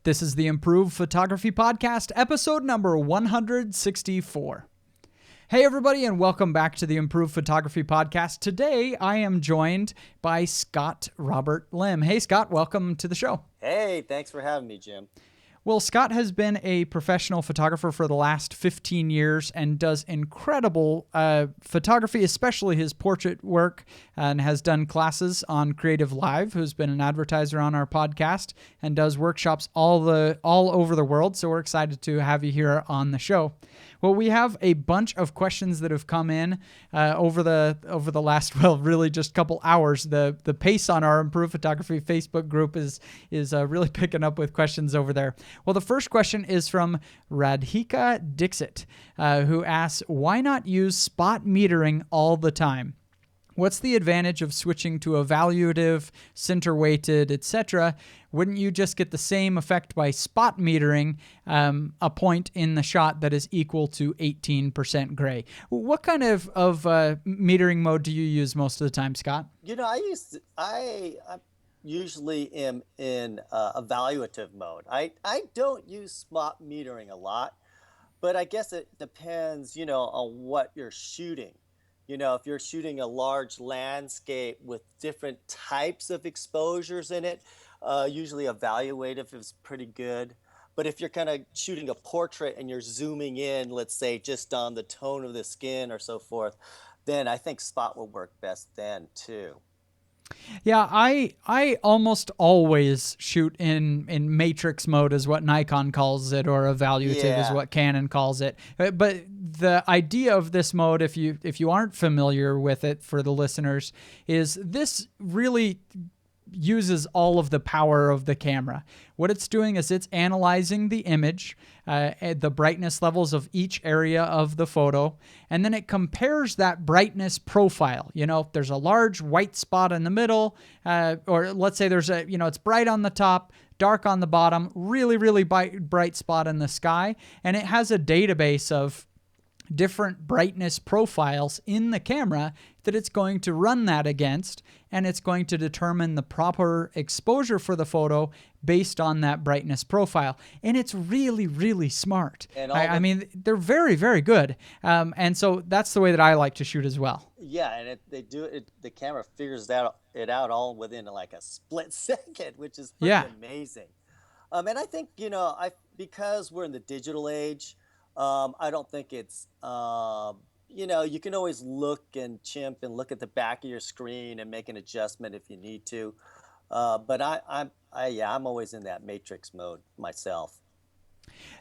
This is the Improved Photography Podcast, episode number 164. Hey everybody, and welcome back to the Improved Photography Podcast. Today I am joined by Scott Robert Lim. Hey Scott, welcome to the show. Hey, thanks for having me, Jim. Well, Scott has been a professional photographer for the last 15 years and does incredible photography, especially his portrait work, and has done classes on Creative Live, who's been an advertiser on our podcast and does workshops all over the world. So we're excited to have you here on the show. Well, we have a bunch of questions that have come in over the last, really just couple hours. The pace on our Improved Photography Facebook group is really picking up with questions over there. Well, the first question is from Radhika Dixit, who asks, why not use spot metering all the time? What's the advantage of switching to evaluative, center-weighted, etc.? Wouldn't you just get the same effect by spot metering a point in the shot that is equal to 18% gray? What kind of metering mode do you use most of the time, Scott? You know, I usually am in evaluative mode. I don't use spot metering a lot, but I guess it depends, on what you're shooting. If you're shooting a large landscape with different types of exposures in it, usually evaluative is pretty good. But if you're kind of shooting a portrait and you're zooming in, let's say just on the tone of the skin or so forth, then I think spot will work best then too. Yeah, I almost always shoot in matrix mode is what Nikon calls it, or evaluative is what Canon calls it. But the idea of this mode, if you aren't familiar with it for the listeners, is this really uses all of the power of the camera. What it's doing is it's analyzing the image, the brightness levels of each area of the photo, and then it compares that brightness profile. There's a large white spot in the middle, or let's say there's it's bright on the top, dark on the bottom, really, really bright spot in the sky, and it has a database of different brightness profiles in the camera that it's going to run that against, and it's going to determine the proper exposure for the photo based on that brightness profile. And it's really, really smart. And I mean, they're very, very good. And so that's the way that I like to shoot as well. Yeah, and the camera figures it out all within like a split second, which is pretty amazing. And I think, because we're in the digital age, I don't think it's, you can always look and chimp and look at the back of your screen and make an adjustment if you need to. But I'm always in that matrix mode myself.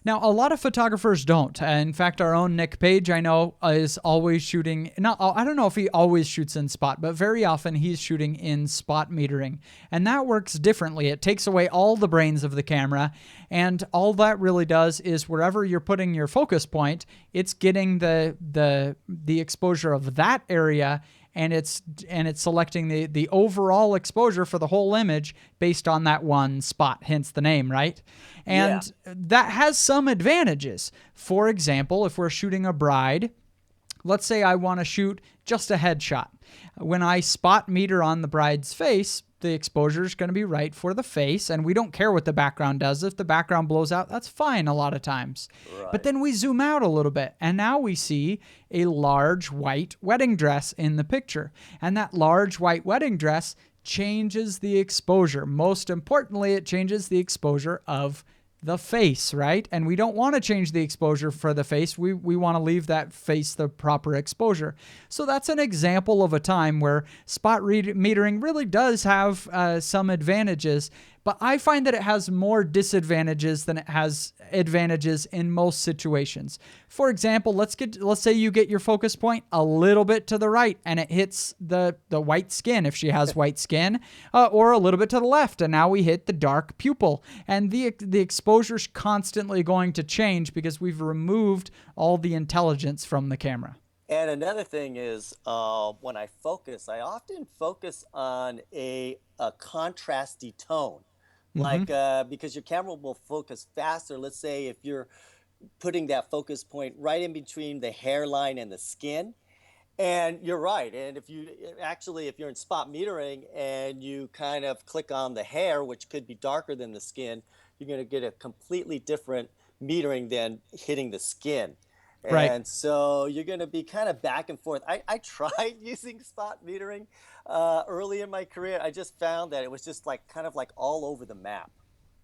Now, a lot of photographers don't. In fact, our own Nick Page, I know, is always shooting. I don't know if he always shoots in spot, but very often he's shooting in spot metering. And that works differently. It takes away all the brains of the camera. And all that really does is wherever you're putting your focus point, it's getting the exposure of that area, and it's selecting the overall exposure for the whole image based on that one spot, hence the name, right? And that has some advantages. For example, if we're shooting a bride, let's say I want to shoot just a headshot. When I spot meter on the bride's face, the exposure is going to be right for the face, and we don't care what the background does. If the background blows out, that's fine a lot of times. Right. But then we zoom out a little bit, and now we see a large white wedding dress in the picture. And that large white wedding dress changes the exposure. Most importantly, it changes the exposure of the face, right? And we don't want to change the exposure for the face. We want to leave that face the proper exposure. So that's an example of a time where spot metering really does have some advantages, but I find that it has more disadvantages than it has advantages in most situations. For example, let's say you get your focus point a little bit to the right and it hits the white skin if she has white skin, or a little bit to the left, and now we hit the dark pupil. And the exposure's constantly going to change because we've removed all the intelligence from the camera. And another thing is, when I focus, I often focus on a contrasty tone. Like, because your camera will focus faster. Let's say if you're putting that focus point right in between the hairline and the skin, And you're right. And if you actually, if you're in spot metering and you kind of click on the hair, which could be darker than the skin, you're going to get a completely different metering than hitting the skin. Right. And so you're going to be kind of back and forth. I tried using spot metering early in my career. I just found that it was just like kind of like all over the map.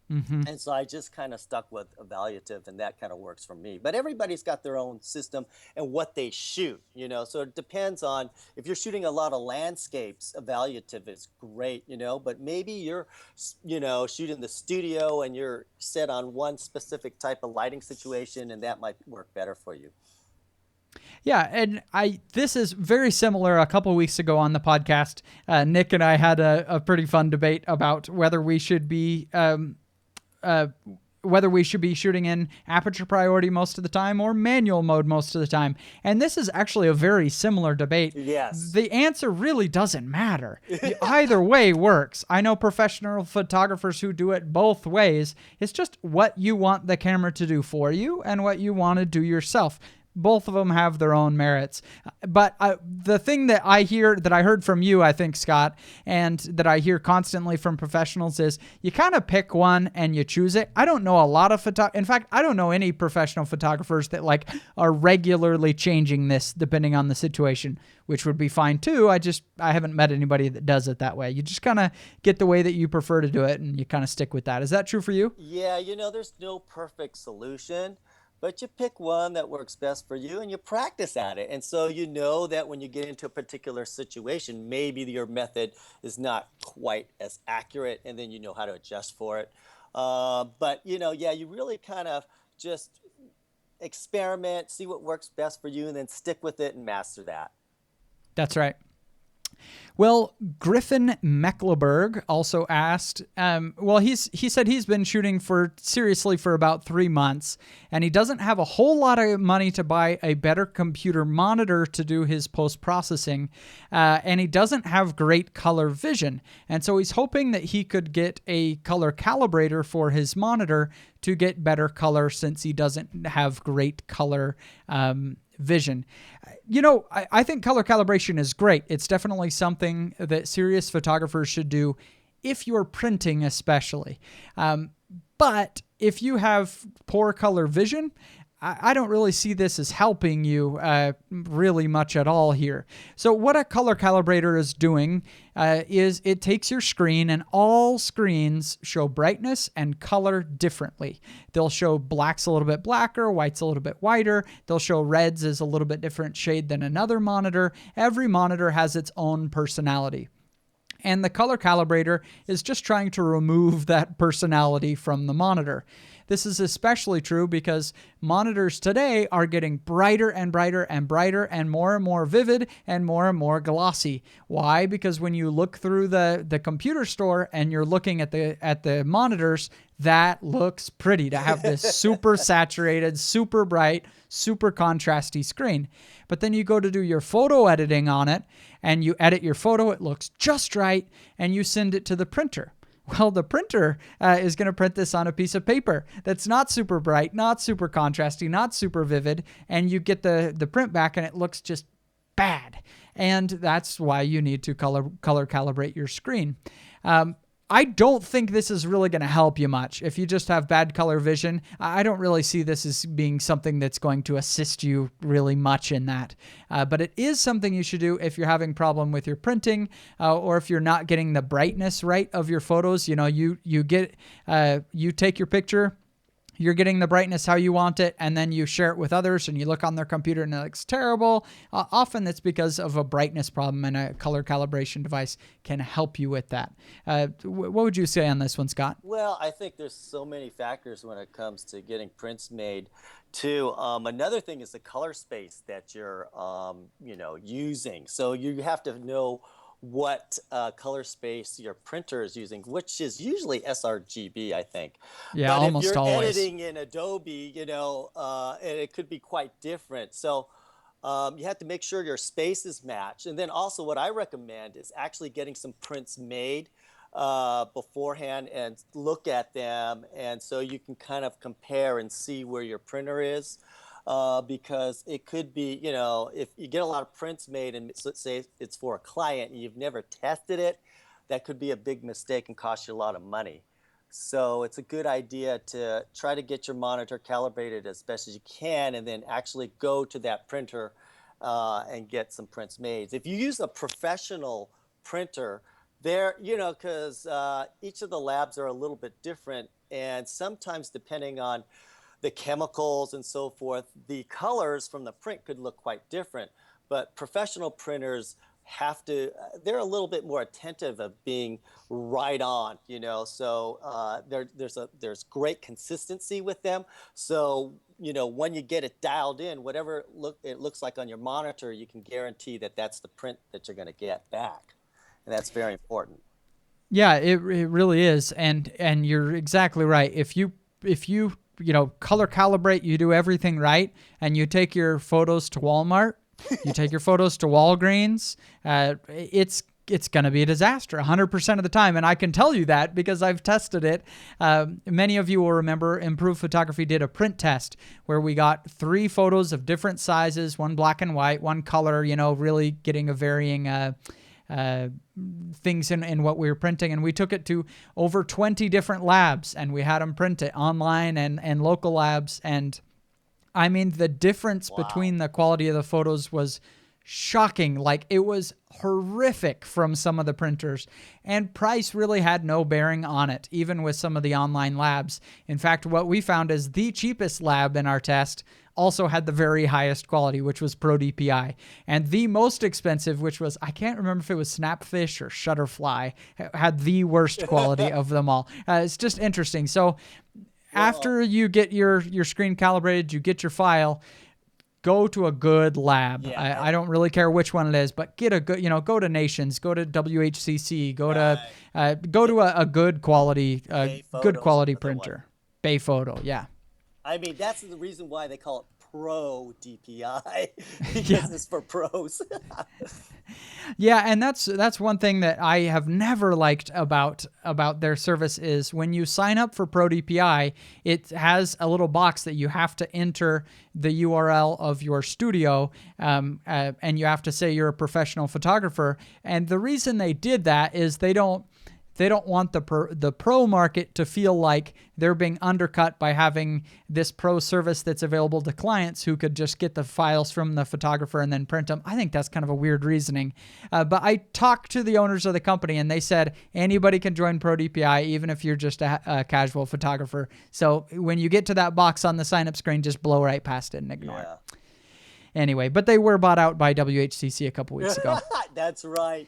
Hmm. And so I just kind of stuck with evaluative, and that kind of works for me. But everybody's got their own system and what they shoot, you know. So it depends on if you're shooting a lot of landscapes, evaluative is great, you know. But maybe you're, you know, shooting the studio and you're set on one specific type of lighting situation, and that might work better for you. Yeah, and this is very similar. A couple weeks ago on the podcast, Nick and I had a pretty fun debate about uh, whether we should be shooting in aperture priority most of the time or manual mode most of the time. And this is actually a very similar debate. Yes. The answer really doesn't matter. Either way works. I know professional photographers who do it both ways. It's just what you want the camera to do for you and what you want to do yourself. Both of them have their own merits. But the thing that I heard from you, I think, Scott, and that I hear constantly from professionals is you kind of pick one and you choose it. I don't know a lot of in fact, I don't know any professional photographers that like are regularly changing this depending on the situation, which would be fine too. I haven't met anybody that does it that way. You just kind of get the way that you prefer to do it and you kind of stick with that. Is that true for you? Yeah, you know, there's no perfect solution, but you pick one that works best for you and you practice at it. And so you know that when you get into a particular situation, maybe your method is not quite as accurate, and then you know how to adjust for it. But, you know, yeah, you really kind of just experiment, see what works best for you, and then stick with it and master that. That's right. Well, Griffin Mecklenburg also asked, he said he's been shooting seriously for about 3 months, and he doesn't have a whole lot of money to buy a better computer monitor to do his post-processing, and he doesn't have great color vision. And so he's hoping that he could get a color calibrator for his monitor to get better color since he doesn't have great color vision. You know, I think color calibration is great. It's definitely something that serious photographers should do if you're printing especially. But if you have poor color vision, I don't really see this as helping you really much at all here. So what a color calibrator is doing is it takes your screen, and all screens show brightness and color differently. They'll show blacks a little bit blacker, whites a little bit whiter. They'll show reds as a little bit different shade than another monitor. Every monitor has its own personality. And the color calibrator is just trying to remove that personality from the monitor. This is especially true because monitors today are getting brighter and brighter and brighter and more vivid and more glossy. Why? Because when you look through the computer store and you're looking at the monitors, that looks pretty to have this super saturated, super bright, super contrasty screen. But then you go to do your photo editing on it and you edit your photo, it looks just right, and you send it to the printer. Well, the printer is going to print this on a piece of paper that's not super bright, not super contrasty, not super vivid, and you get the print back and it looks just bad. And that's why you need to color calibrate your screen. I don't think this is really going to help you much. If you just have bad color vision, I don't really see this as being something that's going to assist you really much in that. But it is something you should do if you're having problem with your printing or if you're not getting the brightness right of your photos. You know, you take your picture, you're getting the brightness how you want it, and then you share it with others and you look on their computer and it looks terrible. Often that's because of a brightness problem, and a color calibration device can help you with that. What would you say on this one, Scott? Well, I think there's so many factors when it comes to getting prints made too. Another thing is the color space that you're, you know, using. So you have to know what color space your printer is using, which is usually sRGB, I think. Yeah, But if almost you're always. editing in Adobe, you know, and it could be quite different. So you have to make sure your spaces match. And then also what I recommend is actually getting some prints made beforehand and look at them. And so you can kind of compare and see where your printer is. because it could be, you know, if you get a lot of prints made and let's say it's for a client and you've never tested it, that could be a big mistake and cost you a lot of money. So it's a good idea to try to get your monitor calibrated as best as you can and then actually go to that printer and get some prints made. If you use a professional printer, there, you know, because each of the labs are a little bit different, and sometimes depending on the chemicals and so forth, the colors from the print could look quite different. But professional printers have to, they're a little bit more attentive of being right on, you know. So there's great consistency with them. So, you know, when you get it dialed in, whatever it looks like on your monitor, you can guarantee that that's the print that you're going to get back. And that's very important. Yeah, it really is, and you're exactly right. If you you know, color calibrate, you do everything right, and you take your photos to Walmart, you take your photos to Walgreens, it's going to be a disaster 100% of the time. And I can tell you that because I've tested it. Many of you will remember Improved Photography did a print test where we got 3 photos of different sizes, one black and white, one color, you know, really getting a varying things in what we were printing. And we took it to over 20 different labs and we had them print it online and local labs. And I mean, the difference between the quality of the photos was shocking. Like, it was horrific from some of the printers, and price really had no bearing on it, even with some of the online labs. In fact, what we found is the cheapest lab in our test also had the very highest quality, which was Pro DPI. And the most expensive, which was, I can't remember if it was Snapfish or Shutterfly, had the worst quality of them all. It's just interesting. So after you get your screen calibrated, you get your file, go to a good lab. Yeah. I don't really care which one it is, but get a good, you know, go to Nations, go to WHCC, go to a good quality, good quality printer. Bay Photo, yeah. I mean, that's the reason why they call it Pro DPI, because it's for pros. Yeah, and that's one thing that I have never liked about their service is when you sign up for Pro DPI, it has a little box that you have to enter the URL of your studio, and you have to say you're a professional photographer. And the reason they did that is they don't want the pro market to feel like they're being undercut by having this pro service that's available to clients who could just get the files from the photographer and then print them. I think that's kind of a weird reasoning. But I talked to the owners of the company and they said anybody can join Pro DPI, even if you're just a casual photographer. So when you get to that box on the sign up screen, just blow right past it and ignore it. Anyway, but they were bought out by WHCC a couple weeks ago. That's right.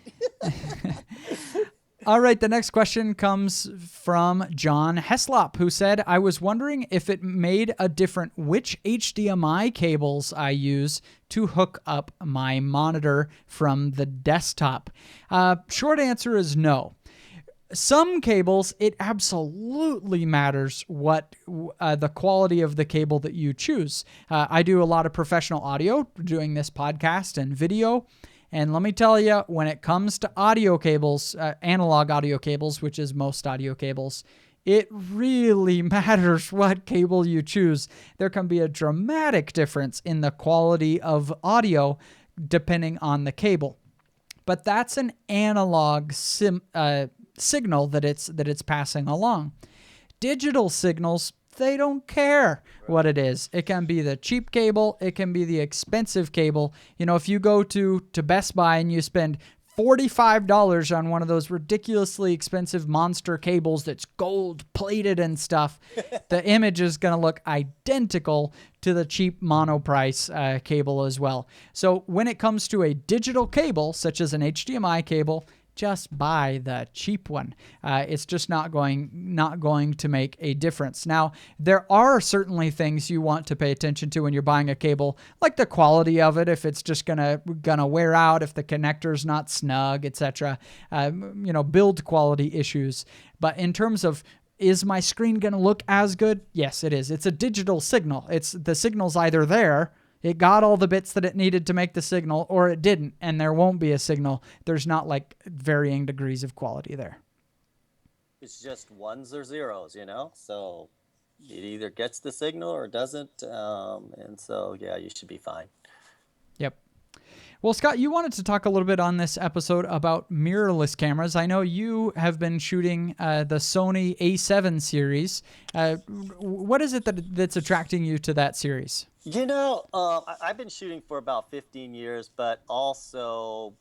All right, the next question comes from John Heslop, who said, I was wondering if it made a difference which HDMI cables I use to hook up my monitor from the desktop. Short answer is no. Some cables, it absolutely matters what the quality of the cable that you choose. I do a lot of professional audio doing this podcast and video. And let me tell you, when it comes to audio cables, analog audio cables, which is most audio cables, it really matters what cable you choose. There can be a dramatic difference in the quality of audio depending on the cable. But that's an analog signal that it's passing along. Digital signals, they don't care what it is. It can be the cheap cable. It can be the expensive cable. You know, if you go to Best Buy and you spend $45 on one of those ridiculously expensive monster cables that's gold plated and stuff, the image is going to look identical to the cheap monoprice cable as well. So when it comes to a digital cable, such as an HDMI cable, just buy the cheap one. It's just not going to make a difference. Now, there are certainly things you want to pay attention to when you're buying a cable, like the quality of it, if it's just gonna wear out, if the connector's not snug, etc. You know, build quality issues. But in terms of, is my screen gonna look as good? Yes, it is. It's a digital signal. The signal's either there, it got all the bits that it needed to make the signal, or it didn't, and there won't be a signal. There's not like varying degrees of quality there. It's just ones or zeros, you know? So it either gets the signal or doesn't. And so, yeah, you should be fine. Yep. Well, Scott, you wanted to talk a little bit on this episode about mirrorless cameras. I know you have been shooting the Sony A7 series. What is it that's attracting you to that series? I've been shooting for about 15 years, but also,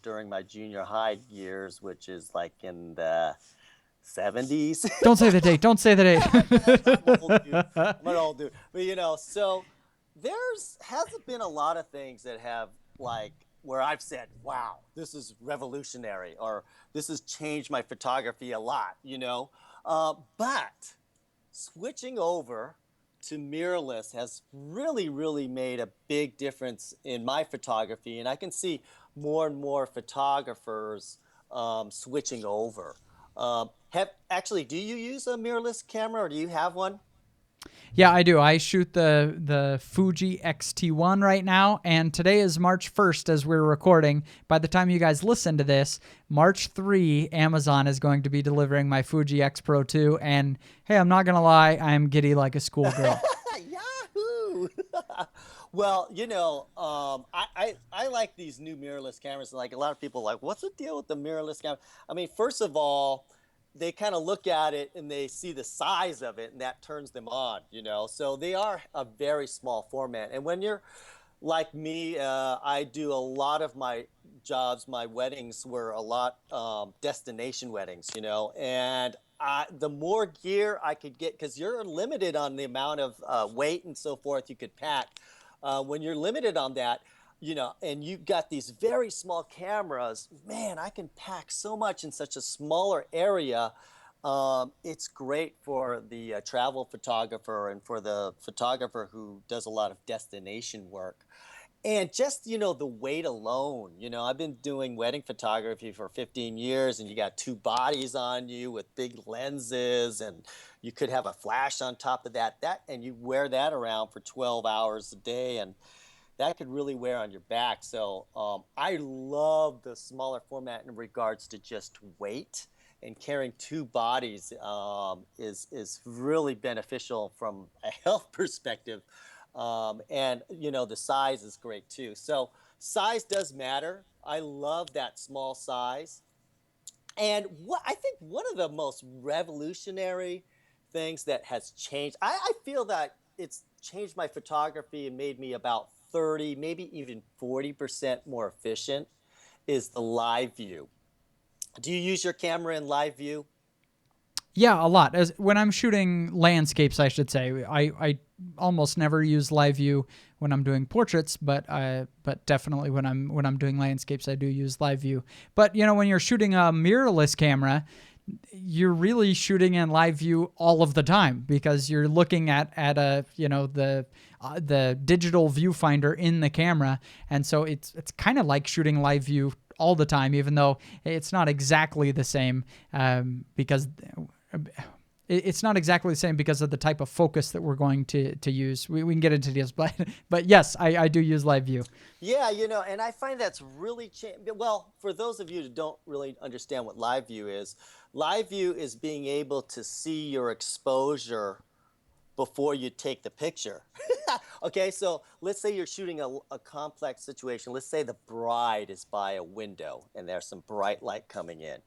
during my junior high years, which is like in the 70s. Don't say the date. Don't say the I'm old, dude. date. I'm an old dude. But so there's hasn't been a lot of things that have like where I've said, wow, this is revolutionary or this has changed my photography a lot. But switching over to mirrorless has really, really made a big difference in my photography. And I can see more and more photographers switching over. Do you use a mirrorless camera or do you have one? Yeah, I do. I shoot the Fuji X-T1 right now, and today is March 1st as we're recording. By the time you guys listen to this, March 3, Amazon is going to be delivering my Fuji X Pro 2, and hey, I'm not going to lie, I'm giddy like a schoolgirl. Yahoo! Well, I like these new mirrorless cameras. Like a lot of people are like, what's the deal with the mirrorless camera? I mean, first of all, they kind of look at it and they see the size of it and that turns them on. So they are a very small format. And when you're like me, I do a lot of my jobs, my weddings were a lot destination weddings, and the more gear I could get, because you're limited on the amount of weight and so forth you could pack. When you're limited on that, and you've got these very small cameras, man, I can pack so much in such a smaller area. It's great for the travel photographer and for the photographer who does a lot of destination work. And just, the weight alone, I've been doing wedding photography for 15 years and you got two bodies on you with big lenses and you could have a flash on top of that, and you wear that around for 12 hours a day and that could really wear on your back. So I love the smaller format in regards to just weight, and carrying two bodies is really beneficial from a health perspective. And the size is great too. So size does matter. I love that small size. And what I think one of the most revolutionary things that has changed, I feel that it's changed my photography and made me about 30, maybe even 40% more efficient, is the live view. Do you use your camera in live view? Yeah, a lot. As when I'm shooting landscapes, I should say, I almost never use live view when I'm doing portraits, but definitely when I'm doing landscapes, I do use live view. But when you're shooting a mirrorless camera, you're really shooting in live view all of the time because you're looking at a the digital viewfinder in the camera, and so it's kind of like shooting live view all the time, even though it's not exactly the same because it's not exactly the same because of the type of focus that we're going to use. We can get into this, but yes, I do use live view. Yeah, and I find that's really well, for those of you who don't really understand what live view is being able to see your exposure before you take the picture. Okay, so let's say you're shooting a complex situation. Let's say the bride is by a window and there's some bright light coming in.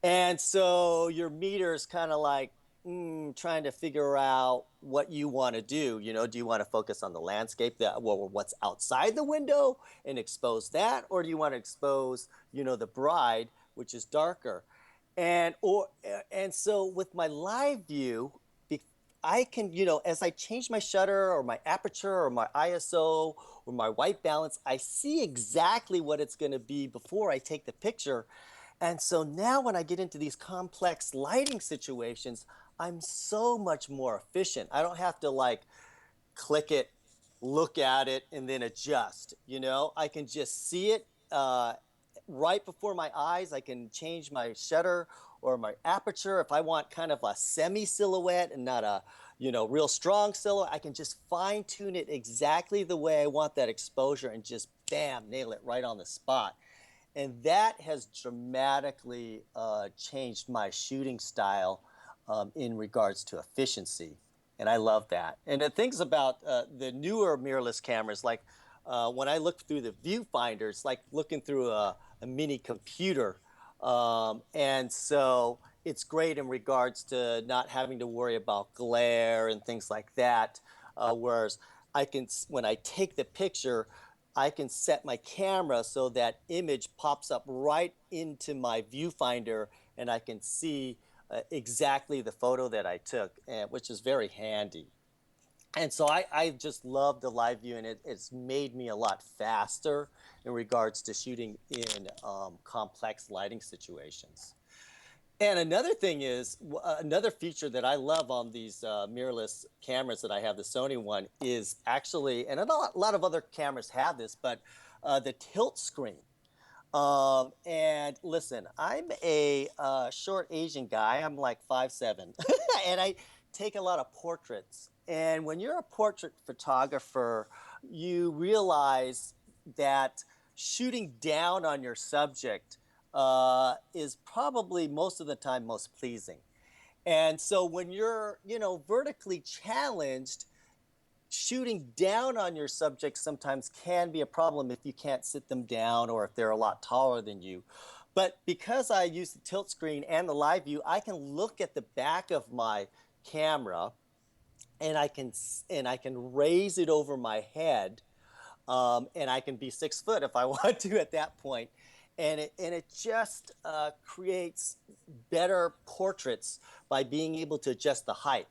And so your meter is kind of like trying to figure out what you want to do. Do you want to focus on the landscape, what's outside the window and expose that? Or do you want to expose, the bride, which is darker? And so with my live view, I can, as I change my shutter or my aperture or my ISO or my white balance, I see exactly what it's going to be before I take the picture. And so now when I get into these complex lighting situations, I'm so much more efficient. I don't have to like click it, look at it, and then adjust. I can just see it right before my eyes. I can change my shutter or my aperture. If I want kind of a semi silhouette and not a real strong silhouette, I can just fine tune it exactly the way I want that exposure and just bam, nail it right on the spot. And that has dramatically changed my shooting style. in regards to efficiency. And I love that. And the things about the newer mirrorless cameras, like when I look through the viewfinder, it's like looking through a mini computer. And so it's great in regards to not having to worry about glare and things like that. Whereas when I take the picture, I can set my camera so that image pops up right into my viewfinder and I can see exactly the photo that I took, which is very handy. And so I just love the live view, and it's made me a lot faster in regards to shooting in complex lighting situations. And another thing is, another feature that I love on these mirrorless cameras that I have, the Sony one, is actually, and a lot of other cameras have this, but the tilt screen. And listen, I'm a short Asian guy. I'm like 5'7", and I take a lot of portraits. And when you're a portrait photographer, you realize that shooting down on your subject is probably most of the time most pleasing. And so when you're, vertically challenged, shooting down on your subject sometimes can be a problem if you can't sit them down or if they're a lot taller than you. But because I use the tilt screen and the live view, I can look at the back of my camera and I can raise it over my head, and I can be 6 foot if I want to at that point. And it just creates better portraits by being able to adjust the height.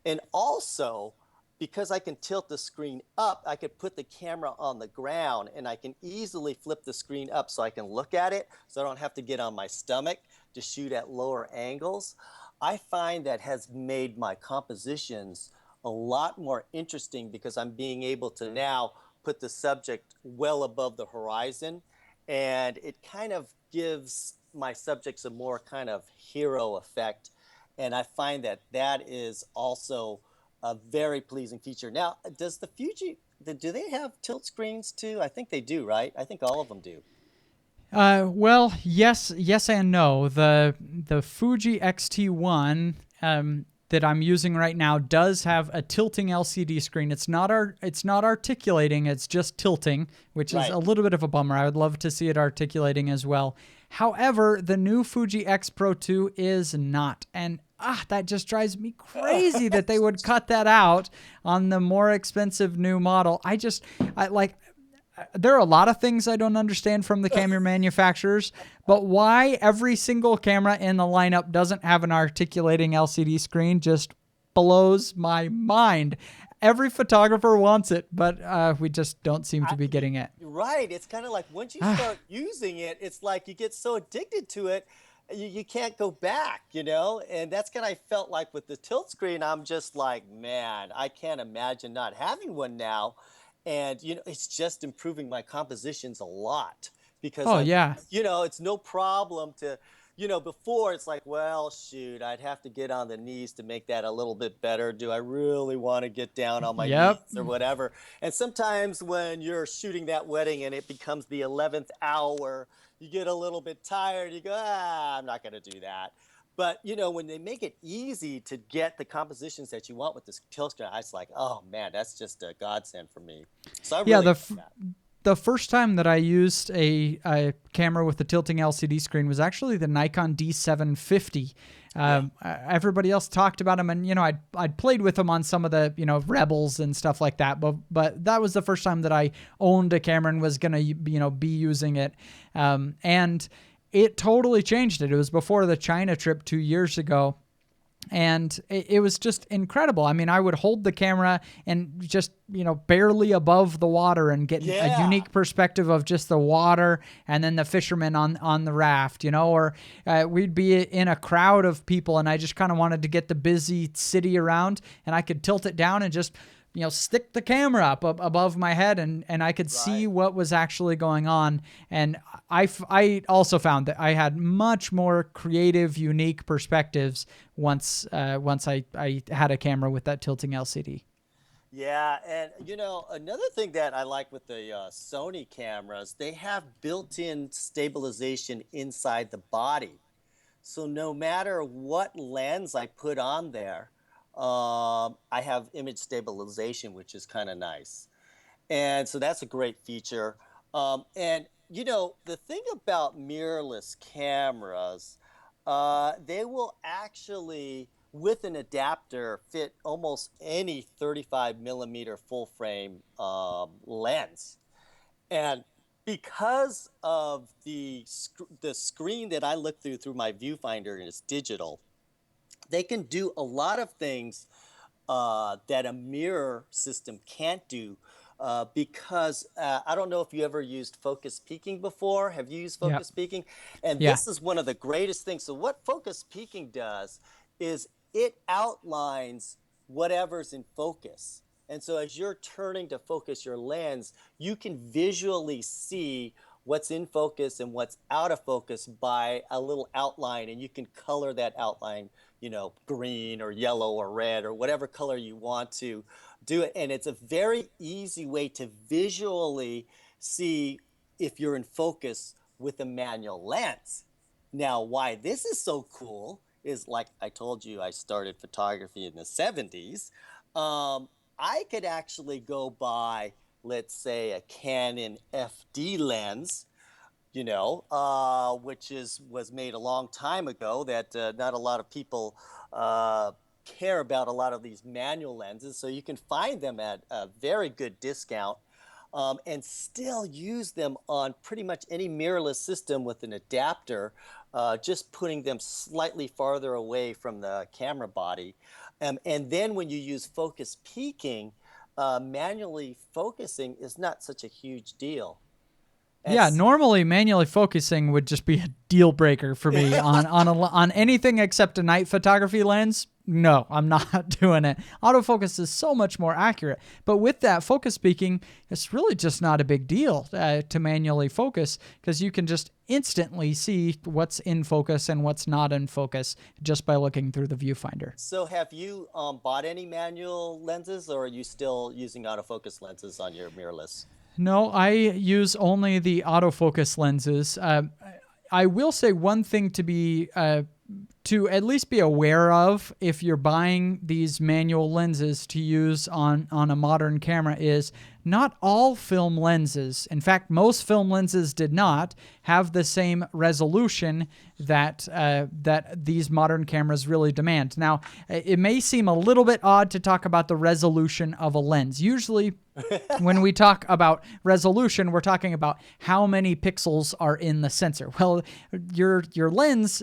And also, because I can tilt the screen up, I could put the camera on the ground and I can easily flip the screen up so I can look at it, so I don't have to get on my stomach to shoot at lower angles. I find that has made my compositions a lot more interesting because I'm being able to now put the subject well above the horizon, and it kind of gives my subjects a more kind of hero effect. And I find that that is also a very pleasing feature. Now, does the Fuji, do they have tilt screens too? I think they do, right? I think all of them do. Well, yes and no. The Fuji X-T1 that I'm using right now does have a tilting LCD screen. It's not articulating, it's just tilting, which is Right. a little bit of a bummer. I would love to see it articulating as well. However, the new Fuji X Pro 2 is not. And that just drives me crazy that they would cut that out on the more expensive new model. There are a lot of things I don't understand from the camera manufacturers, but why every single camera in the lineup doesn't have an articulating LCD screen just blows my mind. Every photographer wants it, but we just don't seem to be getting it. Right. It's kind of like once you start using it, it's like you get so addicted to it, you can't go back, And that's kind of I felt like with the tilt screen. I'm just like, man, I can't imagine not having one now. And, it's just improving my compositions a lot because Oh, yeah. it's no problem to, before it's like, well, shoot, I'd have to get on the knees to make that a little bit better. Do I really want to get down on my knees Yep. or whatever? And sometimes when you're shooting that wedding and it becomes the 11th hour, you get a little bit tired. You go, I'm not going to do that. But, when they make it easy to get the compositions that you want with this tilt screen, it's like, oh, man, that's just a godsend for me. So I Yeah, really like that. the first time that I used a camera with a tilting LCD screen was actually the Nikon D750. Everybody else talked about them, and I'd played with them on some of the Rebels and stuff like that. But that was the first time that I owned a camera and was gonna be using it, and it totally changed it. It was before the China trip 2 years ago. And it was just incredible. I mean, I would hold the camera and just, barely above the water and get a unique perspective of just the water and then the fishermen on the raft, or we'd be in a crowd of people and I just kind of wanted to get the busy city around and I could tilt it down and just, stick the camera up above my head and I could see what was actually going on. And I also found that I had much more creative, unique perspectives once I had a camera with that tilting LCD. Yeah, and another thing that I like with the Sony cameras, they have built-in stabilization inside the body. So no matter what lens I put on there, I have image stabilization, which is kind of nice. And so that's a great feature. And you know, the thing about mirrorless cameras, they will actually, with an adapter, fit almost any 35 millimeter full frame lens. And because of the screen that I look through my viewfinder is digital, they can do a lot of things that a mirror system can't do because I don't know if you ever used focus peaking before. Have you used Yeah. focus peaking? And Yeah. this is one of the greatest things. So what focus peaking does is it outlines whatever's in focus. And so as you're turning to focus your lens, you can visually see what's in focus and what's out of focus by a little outline, and you can color that outline, you know, green or yellow or red or whatever color you want to do it. And it's a very easy way to visually see if you're in focus with a manual lens. Now, why this is so cool is, like I told you, I started photography in the 70s. Um, I could actually go buy, let's say, a Canon FD lens, you know, which was made a long time ago. That not a lot of people uh, care about a lot of these manual lenses, so you can find them at a very good discount, and still use them on pretty much any mirrorless system with an adapter, just putting them slightly farther away from the camera body. And then when you use focus peaking, manually focusing is not such a huge deal. And Yeah, normally manually focusing would just be a deal breaker for me on anything except a night photography lens. No, I'm not doing it. Autofocus is so much more accurate. But with that focus peaking, it's really just not a big deal to manually focus because you can just instantly see what's in focus and what's not in focus just by looking through the viewfinder. So have you bought any manual lenses, or are you still using autofocus lenses on your mirrorless? No, I use only the autofocus lenses. I will say one thing to at least be aware of if you're buying these manual lenses to use on a modern camera is not all film lenses. In fact, most film lenses did not have the same resolution that these modern cameras really demand. Now, it may seem a little bit odd to talk about the resolution of a lens. Usually, when we talk about resolution, we're talking about how many pixels are in the sensor. Well, your lens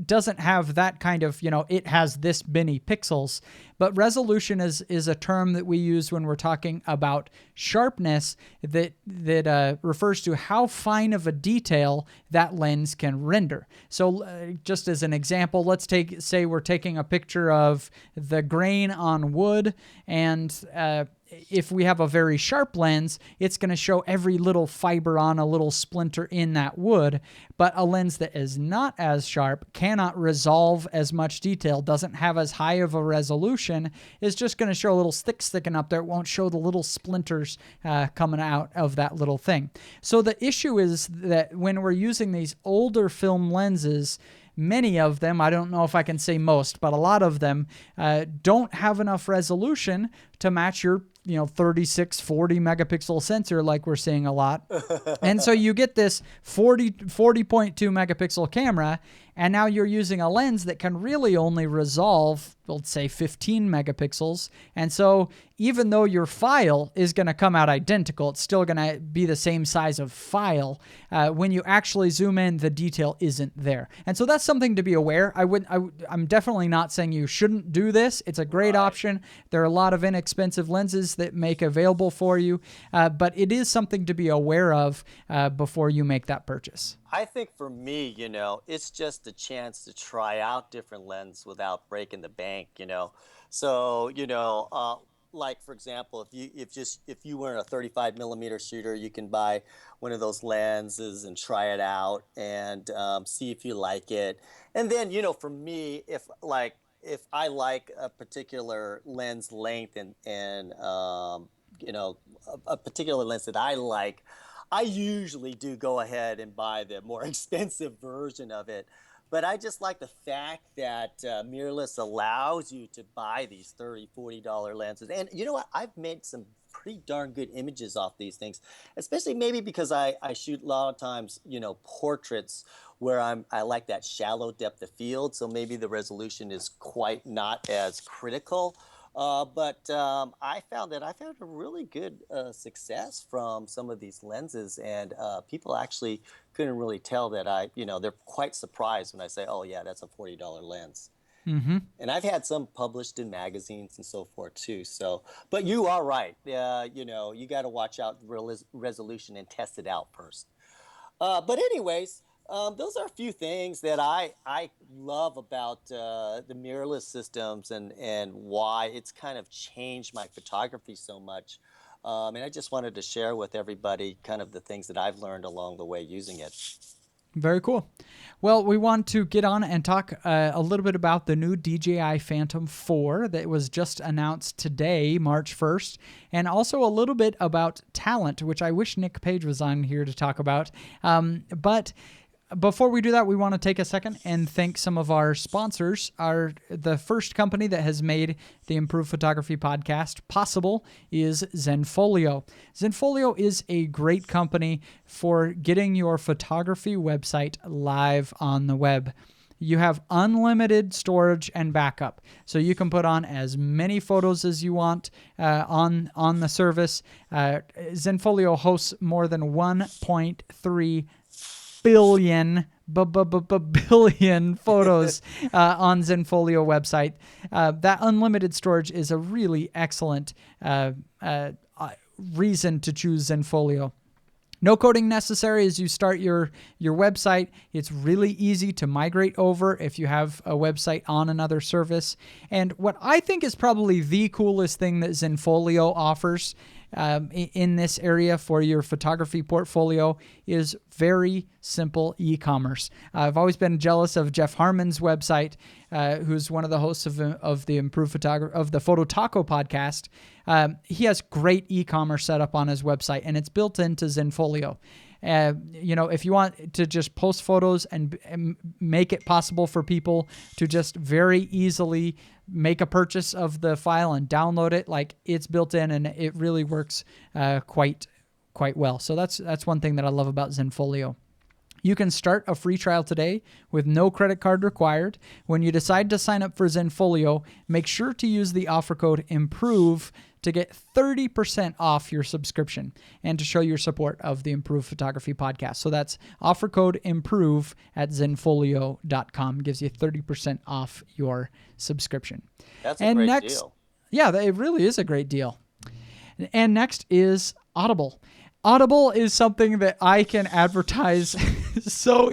doesn't have that kind of, it has this many pixels. But resolution is a term that we use when we're talking about sharpness that refers to how fine of a detail that lens can render. So just as an example, let's say we're taking a picture of the grain on wood, and if we have a very sharp lens, it's going to show every little fiber on a little splinter in that wood. But a lens that is not as sharp, cannot resolve as much detail, doesn't have as high of a resolution, is just going to show a little stick sticking up there. It won't show the little splinters coming out of that little thing. So the issue is that when we're using these older film lenses, many of them, I don't know if I can say most, but a lot of them don't have enough resolution to match your 36, 40 megapixel sensor like we're seeing a lot. And so you get this 40.2 megapixel camera, and now you're using a lens that can really only resolve, let's say, 15 megapixels. And so even though your file is going to come out identical, it's still going to be the same size of file. When you actually zoom in, the detail isn't there. And so that's something to be aware. I'm definitely not saying you shouldn't do this. It's a great option. There are a lot of inexpensive lenses that make available for you, but it is something to be aware of before you make that purchase. I think for me, it's just a chance to try out different lenses without breaking the bank, So, like for example, if you weren't a 35 millimeter shooter, you can buy one of those lenses and try it out and see if you like it. And then, for me, if I like a particular lens length and a particular lens that I like, I usually do go ahead and buy the more expensive version of it. But I just like the fact that Mirrorless allows you to buy these $30, $40 lenses. And you know what? I've made some pretty darn good images off these things, especially maybe because I shoot a lot of times, portraits where I like that shallow depth of field. So maybe the resolution is quite not as critical. But I found that I've had a really good success from some of these lenses, and people actually couldn't really tell that they're quite surprised when I say, "Oh yeah, that's a $40 lens." Mm-hmm. And I've had some published in magazines and so forth too. So, but you are right. You got to watch out resolution and test it out first. But anyways, those are a few things that I love about the mirrorless systems and why it's kind of changed my photography so much. And I just wanted to share with everybody kind of the things that I've learned along the way using it. Very cool. Well, we want to get on and talk a little bit about the new DJI Phantom 4 that was just announced today, March 1st, and also a little bit about talent, which I wish Nick Page was on here to talk about. But before we do that, we want to take a second and thank some of our sponsors. The first company that has made the Improved Photography podcast possible is Zenfolio. Zenfolio is a great company for getting your photography website live on the web. You have unlimited storage and backup, so you can put on as many photos as you want on the service. Zenfolio hosts more than 1.3 billion photos on Zenfolio website. That unlimited storage is a really excellent reason to choose Zenfolio. No coding necessary as you start your website. It's really easy to migrate over if you have a website on another service. And what I think is probably the coolest thing that Zenfolio offers in this area for your photography portfolio is very simple e-commerce. I've always been jealous of Jeff Harmon's website, who's one of the hosts of the Improved Photography of the Photo Taco podcast. He has great e-commerce set up on his website, and it's built into Zenfolio. If you want to just post photos and make it possible for people to just very easily make a purchase of the file and download it, like it's built in and it really works quite well. So that's one thing that I love about Zenfolio. You can start a free trial today with no credit card required. When you decide to sign up for Zenfolio, make sure to use the offer code IMPROVE to get 30% off your subscription and to show your support of the Improved Photography podcast. So that's offer code IMPROVE at zenfolio.com. Gives you 30% off your subscription. That's a great deal. Yeah, it really is a great deal. And next is Audible. Audible is something that I can advertise so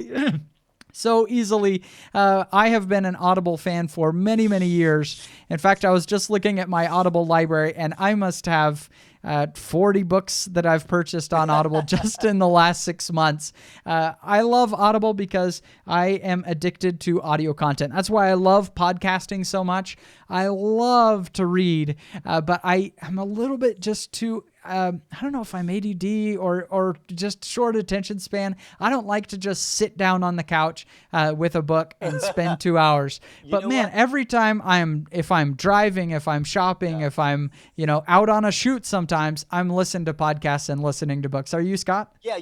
easily. I have been an Audible fan for many, many years. In fact, I was just looking at my Audible library, and I must have 40 books that I've purchased on Audible just in the last 6 months. I love Audible because I am addicted to audio content. That's why I love podcasting so much. I love to read, but I'm a little bit just too... I don't know if I'm ADD or just short attention span. I don't like to just sit down on the couch with a book and spend 2 hours. But man, every time if I'm driving, if I'm shopping, if I'm out on a shoot, sometimes I'm listening to podcasts and listening to books. Are you, Scott? Yeah,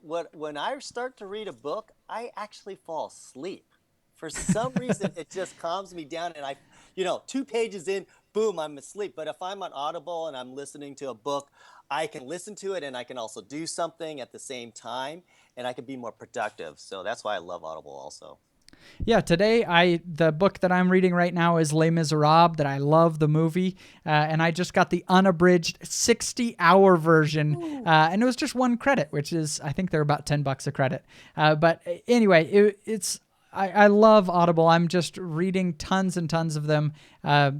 when I start to read a book, I actually fall asleep. For some reason, it just calms me down, and 2 pages in, boom, I'm asleep. But if I'm on Audible and I'm listening to a book, I can listen to it and I can also do something at the same time, and I can be more productive. So that's why I love Audible also. Yeah, today the book that I'm reading right now is Les Miserables, that I love the movie, and I just got the unabridged 60-hour version, and it was just 1 credit, which is, I think they're about $10 a credit. But anyway, I love Audible. I'm just reading tons and tons of them.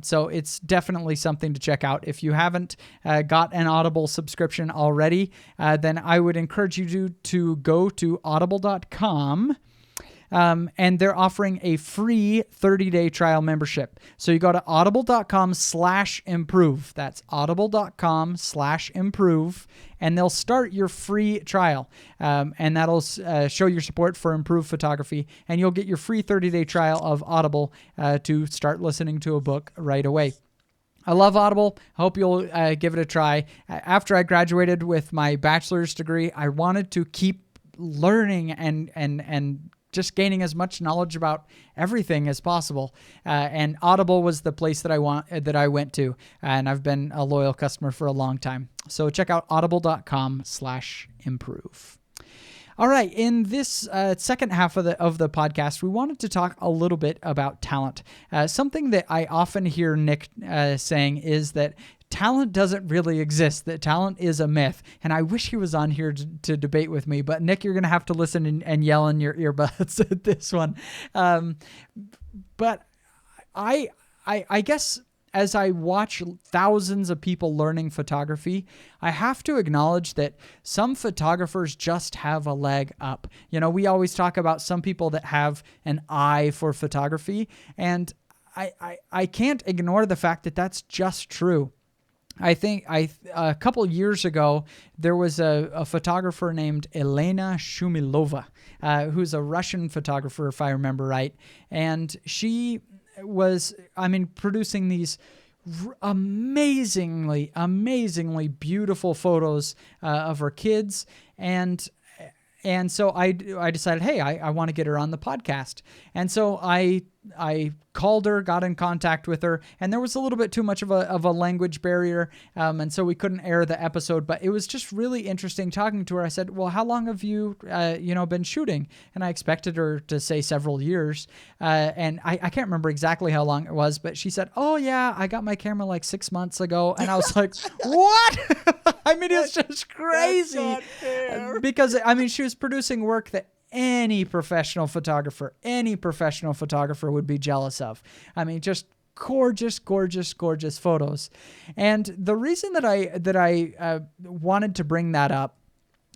So it's definitely something to check out. If you haven't got an Audible subscription already, then I would encourage you to go to audible.com. and they're offering a free 30-day trial membership. So you go to audible.com/improve. That's audible.com/improve, and they'll start your free trial. And that'll show your support for improved photography, and you'll get your free 30-day trial of Audible to start listening to a book right away. I love Audible. I hope you'll give it a try. After I graduated with my bachelor's degree, I wanted to keep learning and just gaining as much knowledge about everything as possible. And Audible was the place that I went to, and I've been a loyal customer for a long time. So check out audible.com/improve. All right, in this second half of the podcast, we wanted to talk a little bit about talent. Something that I often hear Nick saying is that talent doesn't really exist, that talent is a myth. And I wish he was on here to debate with me, but Nick, you're going to have to listen and yell in your earbuds at this one. But I guess as I watch thousands of people learning photography, I have to acknowledge that some photographers just have a leg up. You know, we always talk about some people that have an eye for photography, and I can't ignore the fact that that's just true. I think a couple years ago, there was a photographer named Elena Shumilova, who's a Russian photographer, if I remember right. And she was, producing these amazingly beautiful photos of her kids. And so I decided, hey, I want to get her on the podcast. And so I called her, got in contact with her, and there was a little bit too much of a language barrier, and so we couldn't air the episode. But it was just really interesting talking to her. I said, well, how long have you been shooting? And I expected her to say several years, and I can't remember exactly how long it was, but she said, oh yeah, I got my camera like 6 months ago. And I was like, what? It's just crazy. That's not fair. Because she was producing work that any professional photographer would be jealous of. Just gorgeous photos. And the reason that I wanted to bring that up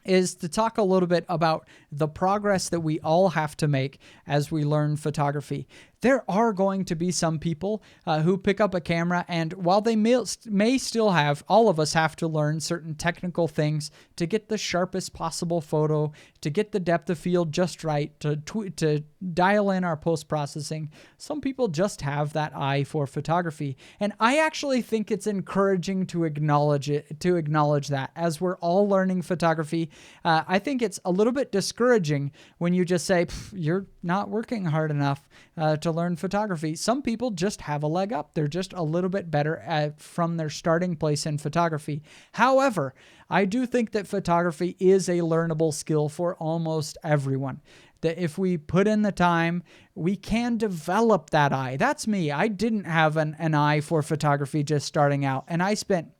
is to talk a little bit about the progress that we all have to make as we learn photography. There are going to be some people who pick up a camera, and while they may still have, all of us have to learn certain technical things to get the sharpest possible photo, to get the depth of field just right, to dial in our post-processing. Some people just have that eye for photography. And I actually think it's encouraging to acknowledge that. As we're all learning photography, I think it's a little bit discouraging when you just say, you're not working hard enough to learn photography. Some people just have a leg up. They're just a little bit better from their starting place in photography. However, I do think that photography is a learnable skill for almost everyone. That if we put in the time, we can develop that eye. That's me. I didn't have an eye for photography just starting out, and I spent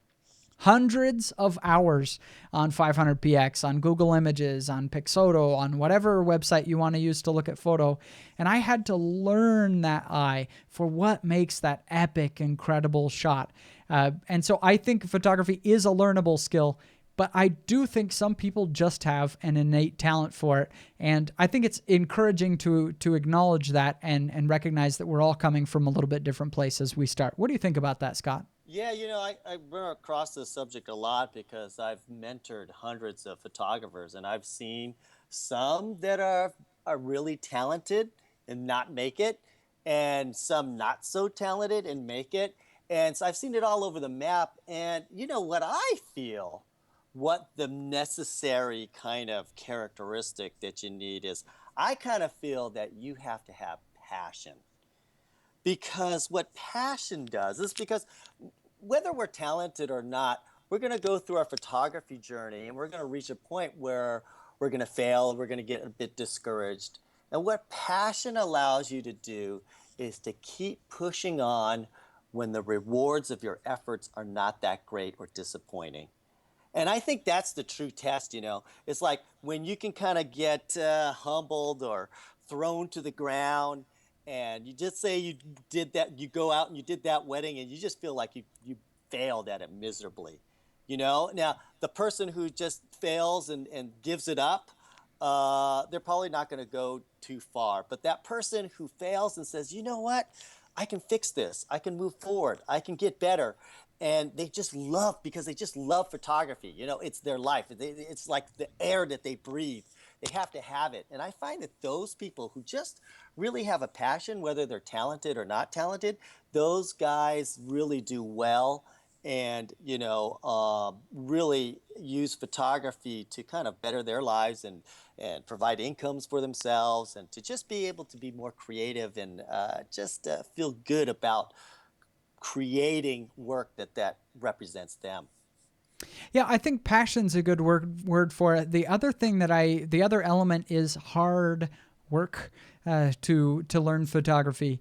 hundreds of hours on 500px, on Google Images, on Pixoto, on whatever website you want to use to look at photo. And I had to learn that eye for what makes that epic, incredible shot. And so I think photography is a learnable skill, but I do think some people just have an innate talent for it. And I think it's encouraging to acknowledge that and recognize that we're all coming from a little bit different place as we start. What do you think about that, Scott? Yeah, I run across this subject a lot because I've mentored hundreds of photographers, and I've seen some that are really talented and not make it, and some not so talented and make it. And so I've seen it all over the map. And what I feel, what the necessary kind of characteristic that you need is, I kind of feel that you have to have passion. Because what passion does is, because whether we're talented or not, we're going to go through our photography journey, and we're going to reach a point where we're going to fail, we're going to get a bit discouraged. And what passion allows you to do is to keep pushing on when the rewards of your efforts are not that great or disappointing. And I think that's the true test. It's like when you can kind of get humbled or thrown to the ground, and you just say you did that, you go out and you did that wedding, and you just feel like you failed at it miserably. Now, the person who just fails and gives it up, they're probably not going to go too far. But that person who fails and says, you know what, I can fix this, I can move forward, I can get better. And they just love, because they just love photography. You know, it's their life. It's like the air that they breathe. They have to have it. And I find that those people who just really have a passion, whether they're talented or not talented, those guys really do well, and really use photography to kind of better their lives, and provide incomes for themselves, and to just be able to be more creative, and just feel good about creating work that represents them. Yeah, I think passion's a good word for it. The other element is hard work to learn photography.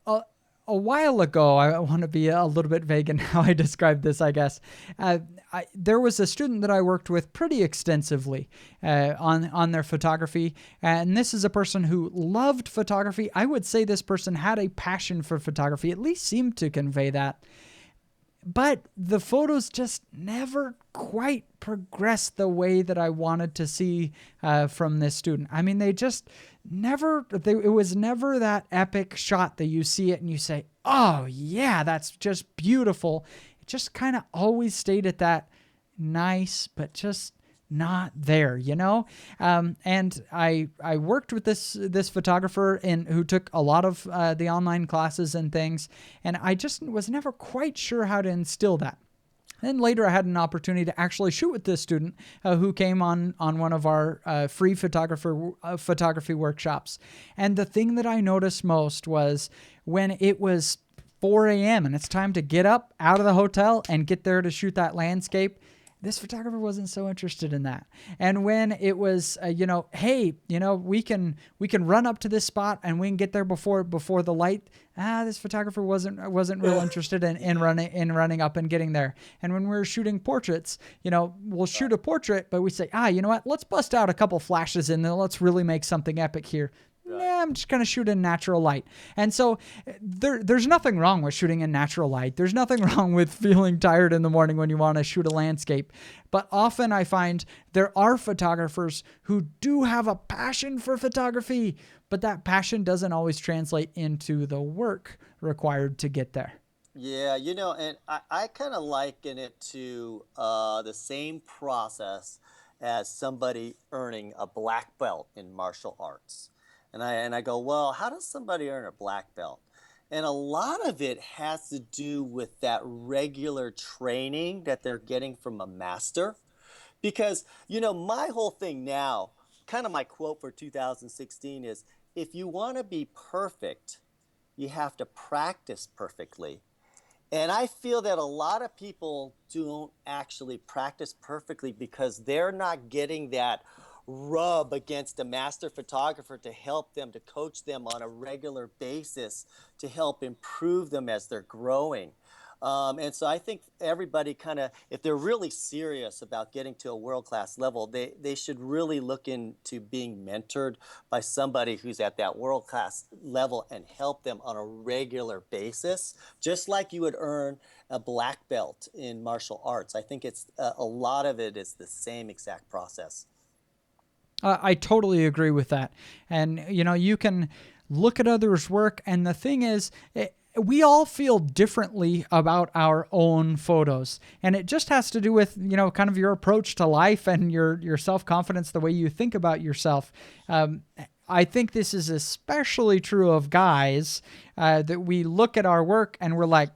A, a while ago, I want to be a little bit vague in how I describe this, I guess. There was a student that I worked with pretty extensively on their photography, and this is a person who loved photography. I would say this person had a passion for photography, at least seemed to convey that. But the photos just never quite progressed the way that I wanted to see from this student. I mean, they just never, it was never that epic shot that you see it and you say, oh yeah, that's just beautiful. It just kind of always stayed at that nice, but just not there, you know? And I worked with this photographer who took a lot of the online classes and things, and I just was never quite sure how to instill that. Then later I had an opportunity to actually shoot with this student who came on one of our free photography workshops. And the thing that I noticed most was when it was 4 a.m. and it's time to get up out of the hotel and get there to shoot that landscape, this photographer wasn't so interested in that. And when it was, hey, we can run up to this spot and we can get there before the light. This photographer wasn't real interested in running up and getting there. And when we were shooting portraits, we'll shoot a portrait, but we say, you know what? Let's bust out a couple flashes and then let's really make something epic here. Nah, I'm just going to shoot in natural light. And so there's nothing wrong with shooting in natural light. There's nothing wrong with feeling tired in the morning when you want to shoot a landscape. But often I find there are photographers who do have a passion for photography, but that passion doesn't always translate into the work required to get there. Yeah, and I kind of liken it to the same process as somebody earning a black belt in martial arts. And I go, well, how does somebody earn a black belt? And a lot of it has to do with that regular training that they're getting from a master. Because, my whole thing now, kind of my quote for 2016 is, if you want to be perfect, you have to practice perfectly. And I feel that a lot of people don't actually practice perfectly because they're not getting that rub against a master photographer to help them, to coach them on a regular basis, to help improve them as they're growing. And so I think everybody kind of, if they're really serious about getting to a world-class level, they should really look into being mentored by somebody who's at that world-class level and help them on a regular basis, just like you would earn a black belt in martial arts. I think it's a lot of it is the same exact process. I totally agree with that. And, you can look at others' work, and the thing is, we all feel differently about our own photos. And it just has to do with, kind of your approach to life and your self-confidence, the way you think about yourself. I think this is especially true of guys, that we look at our work and we're like,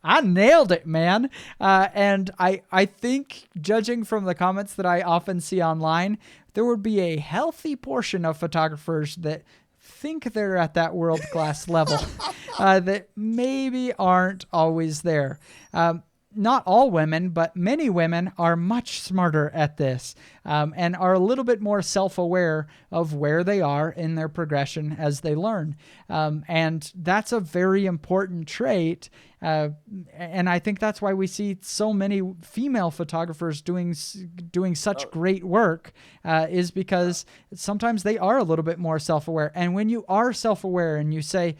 I nailed it, man. And I think, judging from the comments that I often see online, there would be a healthy portion of photographers that think they're at that world-class level that maybe aren't always there. Not all women, but many women are much smarter at this, and are a little bit more self-aware of where they are in their progression as they learn. And that's a very important trait. And I think that's why we see so many female photographers doing such great work, is because sometimes they are a little bit more self-aware. And when you are self-aware and you say,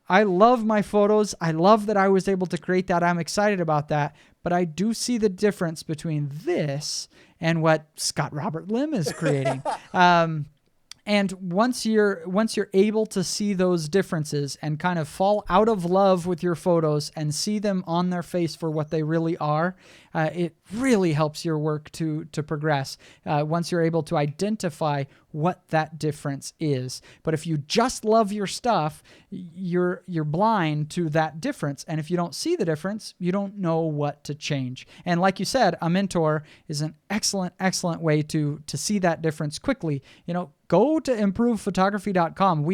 I love my photos. I love that I was able to create that. I'm excited about that. But I do see the difference between this and what Scott Robert Lim is creating. And once you're able to see those differences and kind of fall out of love with your photos and see them on their face for what they really are, it really helps your work to progress. Once you're able to identify what that difference is. But if you just love your stuff, you're blind to that difference. And if you don't see the difference, you don't know what to change. And like you said, a mentor is an excellent way to see that difference quickly. Go to improvephotography.com.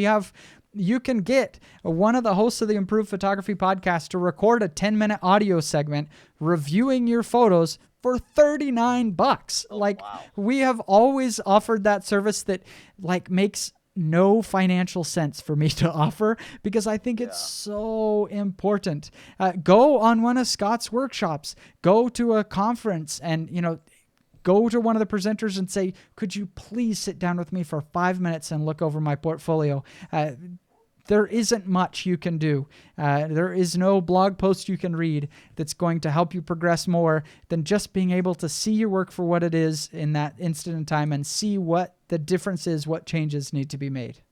You can get one of the hosts of the Improved Photography podcast to record a 10-minute audio segment reviewing your photos for $39. Wow. We have always offered that service that makes no financial sense for me to offer because I think it's so important. Go on one of Scott's workshops, go to a conference and, go to one of the presenters and say, could you please sit down with me for 5 minutes and look over my portfolio? There isn't much you can do. There is no blog post you can read that's going to help you progress more than just being able to see your work for what it is in that instant in time and see what the difference is, what changes need to be made.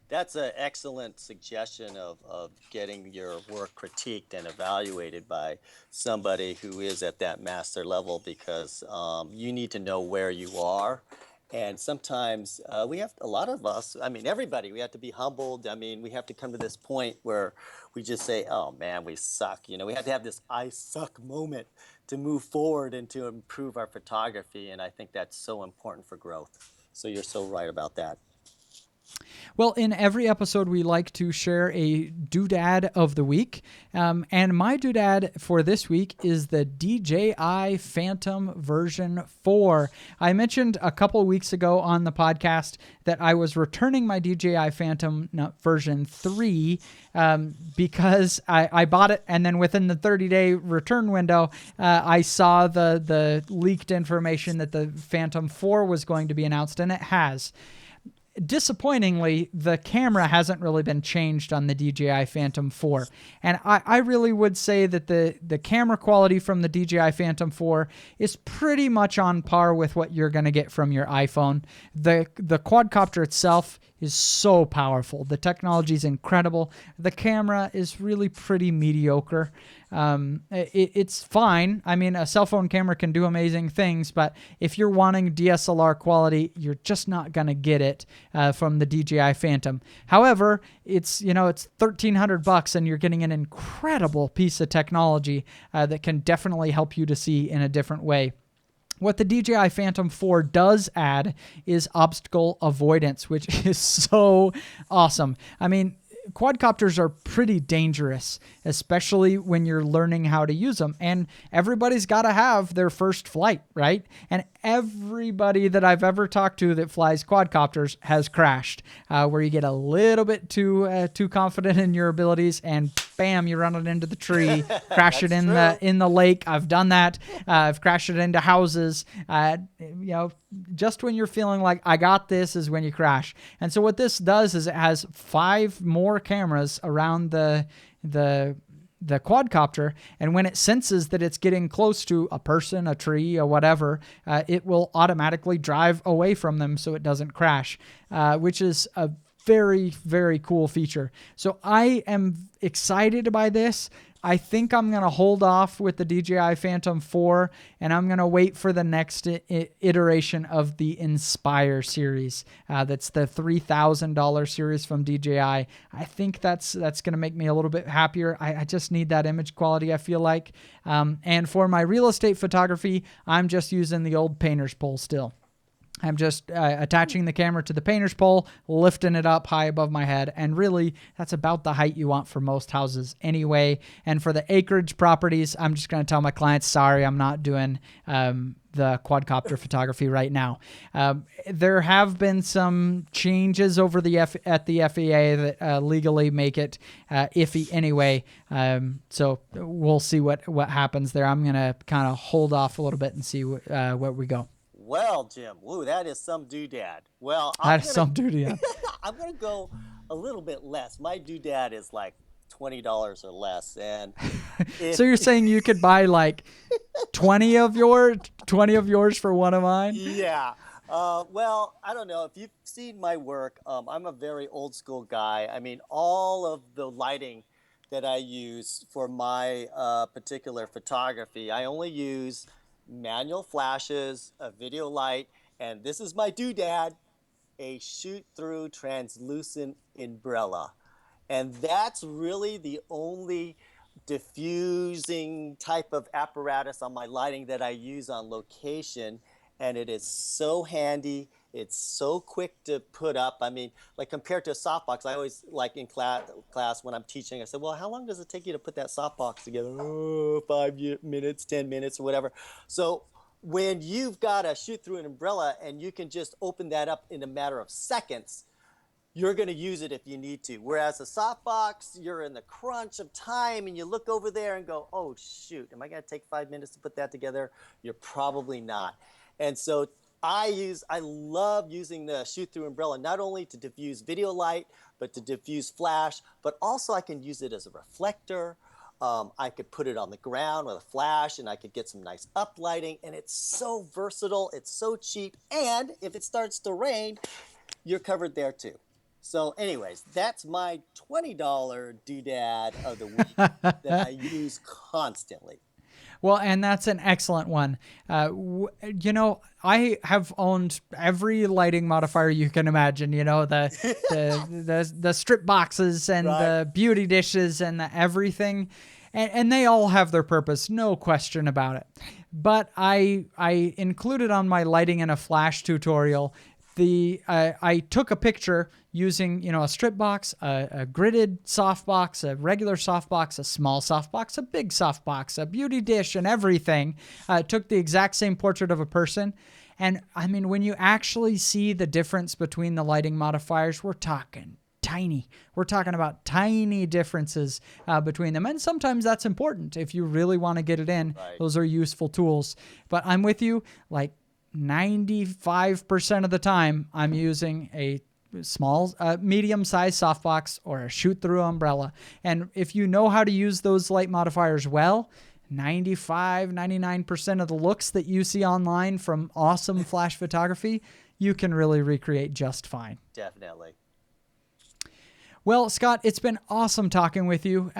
That's an excellent suggestion of getting your work critiqued and evaluated by somebody who is at that master level because you need to know where you are. And sometimes a lot of us, everybody, we have to be humbled. We have to come to this point where we just say, oh man, we suck. We have to have this I suck moment to move forward and to improve our photography. And I think that's so important for growth. So you're so right about that. Well, in every episode, we like to share a doodad of the week. And my doodad for this week is the DJI Phantom version 4. I mentioned a couple of weeks ago on the podcast that I was returning my DJI Phantom version 3 because I bought it, and then within the 30-day return window, I saw the leaked information that the Phantom 4 was going to be announced, and it has. Disappointingly, the camera hasn't really been changed on the DJI Phantom 4. And I really would say that the camera quality from the DJI Phantom 4 is pretty much on par with what you're going to get from your iPhone. The quadcopter itself is so powerful. The technology is incredible. The camera is really pretty mediocre. It's fine. A cell phone camera can do amazing things, but if you're wanting DSLR quality, you're just not going to get it from the DJI Phantom. However, it's $1,300 and you're getting an incredible piece of technology that can definitely help you to see in a different way. What the DJI Phantom 4 does add is obstacle avoidance, which is so awesome. Quadcopters are pretty dangerous, especially when you're learning how to use them. And everybody's got to have their first flight, right? And everybody that I've ever talked to that flies quadcopters has crashed, where you get a little bit too confident in your abilities, and bam, you run it into the tree, crash it in the lake. I've done that. I've crashed it into houses. Just when you're feeling like I got this is when you crash. And so what this does is it has 5 more cameras around the quadcopter, and when it senses that it's getting close to a person, a tree, or whatever, it will automatically drive away from them so it doesn't crash, which is a very, very cool feature. So I am excited by this. I think I'm going to hold off with the DJI Phantom 4, and I'm going to wait for the next iteration of the Inspire series. That's the $3,000 series from DJI. I think that's going to make me a little bit happier. I just need that image quality, I feel like. And for my real estate photography, I'm just using the old painter's pole still. I'm just attaching the camera to the painter's pole, lifting it up high above my head, and really, that's about the height you want for most houses anyway. And for the acreage properties, I'm just going to tell my clients, sorry, I'm not doing the quadcopter photography right now. There have been some changes over at the FAA that legally make it iffy anyway. So we'll see what happens there. I'm going to kind of hold off a little bit and see where we go. Well, Jim, woo, that is some doodad. Well, some doodad. I'm going to go a little bit less. My doodad is like $20 or less. And so you're saying you could buy like 20 of yours for one of mine. Yeah. Well, I don't know if you've seen my work. I'm a very old school guy. I mean, all of the lighting that I use for my particular photography, I only use manual flashes, a video light, and this is my doodad, a shoot-through translucent umbrella. And that's really the only diffusing type of apparatus on my lighting that I use on location. And it is so handy. It's so quick to put up. I mean, like compared to a softbox, I always like in class when I'm teaching, I said, well, how long does it take you to put that softbox together? Oh, 5 minutes, 10 minutes, or whatever. So when you've got to shoot through an umbrella and you can just open that up in a matter of seconds, you're going to use it if you need to. Whereas a softbox, you're in the crunch of time and you look over there and go, oh, shoot, am I going to take 5 minutes to put that together? You're probably not. And so I love using the shoot-through umbrella, not only to diffuse video light, but to diffuse flash, but also I can use it as a reflector. I could put it on the ground with a flash and I could get some nice uplighting, and it's so versatile, it's so cheap, and if it starts to rain, you're covered there too. So anyways, that's my $20 doodad of the week that I use constantly. Well, and that's an excellent one. You know, I have owned every lighting modifier you can imagine. You know, the strip boxes and Right. the beauty dishes and the everything, and they all have their purpose, no question about it. But I included on my lighting in a flash tutorial. I took a picture using, you know, a strip box, a gridded softbox, a regular softbox, a small softbox, a big softbox, a beauty dish, and everything. Took the exact same portrait of a person. And I mean, when you actually see the difference between the lighting modifiers, we're talking tiny. We're talking about tiny differences between them. And sometimes that's important. If you really want to get it in, Right. those are useful tools. But I'm with you, like, 95% of the time, I'm using a small, medium-sized softbox or a shoot-through umbrella. And if you know how to use those light modifiers well, 99% of the looks that you see online from awesome flash photography, you can really recreate just fine. Definitely. Well, Scott, it's been awesome talking with you.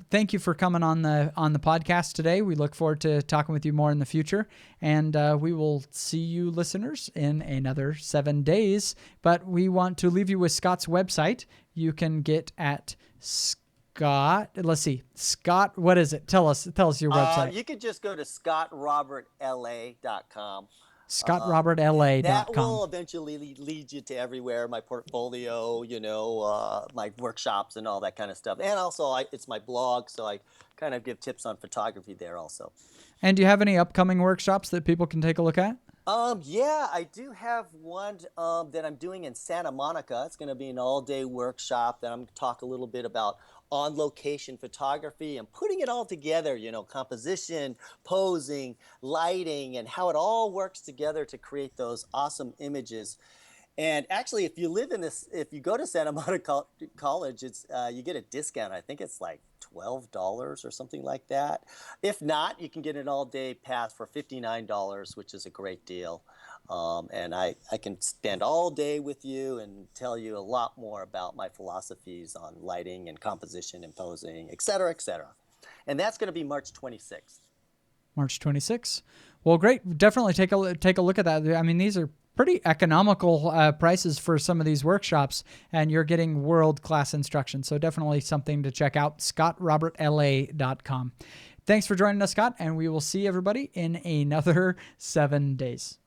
Thank you for coming on the podcast today. We look forward to talking with you more in the future, and we will see you listeners in another 7 days. But we want to leave you with Scott's website. You can get at Scott. Let's see, Scott. What is it? Tell us your website. You could just go to scottrobertla.com. ScottRobertLA.com. That will eventually lead you to everywhere, my portfolio, you know, my workshops and all that kind of stuff. And also, it's my blog, so I kind of give tips on photography there also. And do you have any upcoming workshops that people can take a look at? Yeah, I do have one that I'm doing in Santa Monica. It's going to be an all-day workshop that I'm going to talk a little bit about on-location photography and putting it all together, you know, composition, posing, lighting, and how it all works together to create those awesome images. And actually, if you live in this, if you go to Santa Monica College, it's you get a discount. I think it's like $12 or something like that. If not, you can get an all-day pass for $59, which is a great deal. And I can spend all day with you and tell you a lot more about my philosophies on lighting and composition and posing, et cetera, et cetera. And that's going to be March 26th. March 26th. Well, great. Definitely take a look at that. I mean, these are pretty economical prices for some of these workshops, and you're getting world-class instruction. So definitely something to check out, scottrobertla.com. Thanks for joining us, Scott, and we will see everybody in another 7 days.